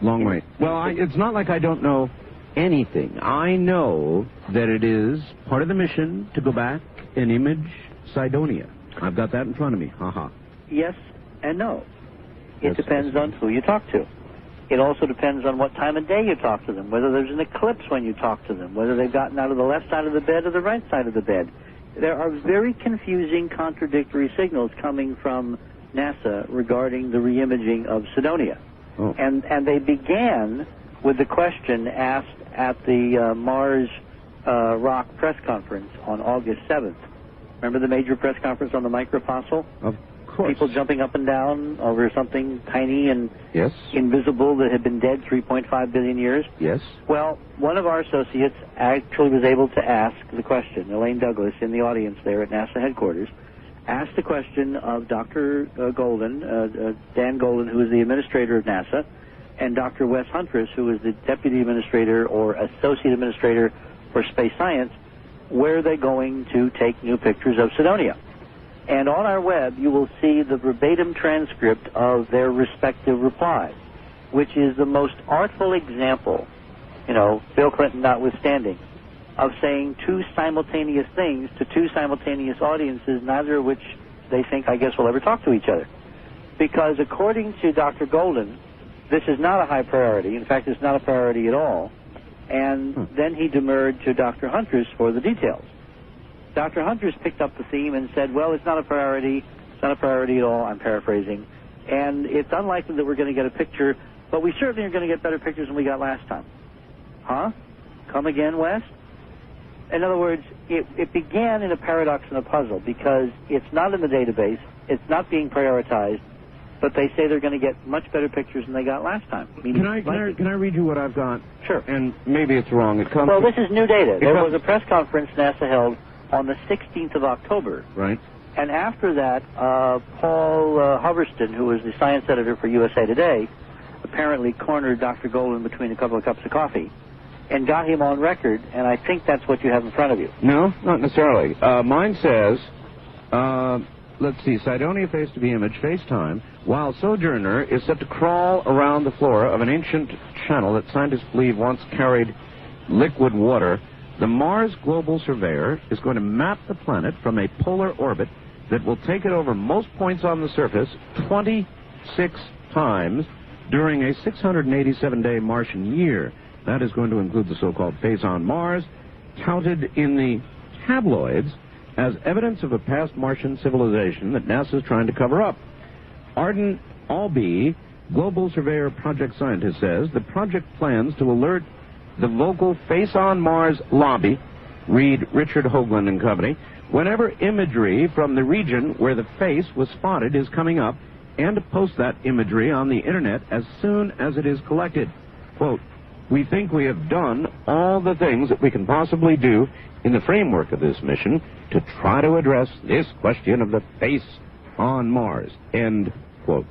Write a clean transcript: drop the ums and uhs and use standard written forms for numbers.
Long way. Well, it's not like I don't know anything. I know that it is part of the mission to go back and image Cydonia. I've got that in front of me. Ha-ha. Yes and no. It depends on who you talk to. It also depends on what time of day you talk to them, whether there's an eclipse when you talk to them, whether they've gotten out of the left side of the bed or the right side of the bed. There are very confusing, contradictory signals coming from NASA regarding the reimaging of Cydonia. Oh. And they began with the question asked at the Mars Rock press conference on August 7th. Remember the major press conference on the microfossil? Of course. People jumping up and down over something tiny and yes. invisible that had been dead 3.5 billion years. Yes. Well, one of our associates actually was able to ask the question. Elaine Douglas, in the audience there at NASA headquarters, asked the question of Dr. Golden, Dan Golden, who is the administrator of NASA, and Dr. Wes Huntress, who is the deputy administrator or associate administrator for space science, where are they going to take new pictures of Cydonia? And on our web, you will see the verbatim transcript of their respective replies, which is the most artful example, you know, Bill Clinton notwithstanding, of saying two simultaneous things to two simultaneous audiences, neither of which they think, I guess, will ever talk to each other. Because according to Dr. Golden, this is not a high priority. In fact, it's not a priority at all. And then he demurred to Dr. Huntress for the details. Dr. Huntress picked up the theme and said, well, it's not a priority. It's not a priority at all. I'm paraphrasing. And it's unlikely that we're going to get a picture, but we certainly are going to get better pictures than we got last time. Huh? Come again, Wes? In other words, it began in a paradox and a puzzle because it's not in the database, it's not being prioritized, but they say they're going to get much better pictures than they got last time. Can I read you what I've got? Sure. And maybe it's wrong. Well, this is new data. There was a press conference NASA held on the 16th of October. Right. And after that, Paul Hoverston, who was the science editor for USA Today, apparently cornered Dr. Golden between a couple of cups of coffee and got him on record, and I think that's what you have in front of you. No, not necessarily. Mine says, let's see, Cydonia face to be imaged, FaceTime, while Sojourner is set to crawl around the floor of an ancient channel that scientists believe once carried liquid water. The Mars Global Surveyor is going to map the planet from a polar orbit that will take it over most points on the surface 26 times during a 687-day Martian year. That is going to include the so-called face on Mars, touted in the tabloids as evidence of a past Martian civilization that NASA is trying to cover up. Arden Albee, Global Surveyor Project Scientist, says the project plans to alert the local Face on Mars lobby, read Richard Hoagland and Company, whenever imagery from the region where the face was spotted is coming up, and to post that imagery on the internet as soon as it is collected. Quote, we think we have done all the things that we can possibly do in the framework of this mission to try to address this question of the face on Mars. End quote.